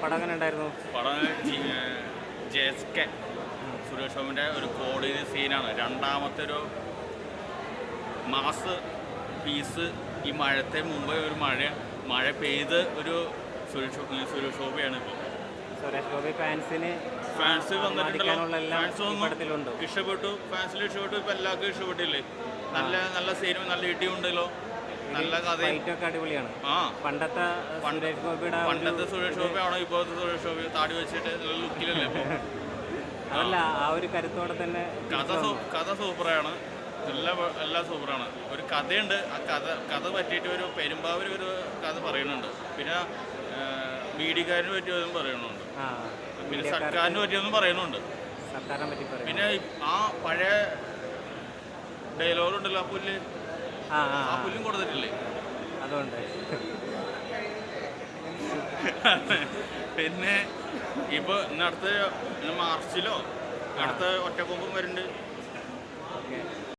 പടം എങ്ങനെ ഉണ്ടായിരുന്നു? പടം JSK സുരേഷ് ഗോപിൻ്റെ ഒരു കോടതി സീനാണ്. രണ്ടാമത്തെ ഒരു മാസ് പീസ്. ഈ മഴത്തെ മുമ്പ് ഒരു മഴ പെയ്ത് ഒരു സുരേഷ് ഗോപിയാണ് ഇപ്പോൾ. സുരേഷ് ഗോപി ഫാൻസ് വന്നിട്ടുണ്ടല്ലോ, ഇഷ്ടപ്പെട്ടു. ഫാൻസിൽ ഇഷ്ടപ്പെട്ടു. ഇപ്പം എല്ലാവർക്കും ഇഷ്ടപ്പെട്ടില്ലേ? നല്ല സീനും നല്ല ഇടിയുണ്ടല്ലോ, നല്ല കഥയൊക്കെ അടിപൊളിയാണ്. പണ്ടത്തെ സുരേഷ് ഗോപി ആണോ ഇപ്പോഴത്തെ സുരേഷ് ഗോപി? താടി വെച്ചിട്ട് നല്ല ലുക്കിലല്ലേ ഇപ്പോൾ? അതല്ല, ആ ഒരു കരുത്തോടെ തന്നെ കഥ സൂപ്പറാണ്. എല്ലാം സൂപ്പറാണ്. ഒരു കഥയുണ്ട്. ആ കഥ പറ്റിയിട്ട് ഒരു പെരുമ്പാവൂർ ഒരു കഥ പറയുന്നുണ്ട്. പിന്നെ മീഡിയക്കാരന് പറ്റിയതും പറയുന്നുണ്ട്. പിന്നെ സർക്കാരിന് പറ്റിയതും പറയുന്നുണ്ട്. പിന്നെ ആ പഴയ ഡയലോഗുണ്ടല്ലോ, ആ പുല്ലും കൊടുത്തിട്ടില്ലേ? അതുകൊണ്ട് പിന്നെ ഇപ്പൊ അടുത്ത മാർച്ചിലോ അടുത്ത ഒറ്റക്കൊമ്പും വരുന്നുണ്ട്.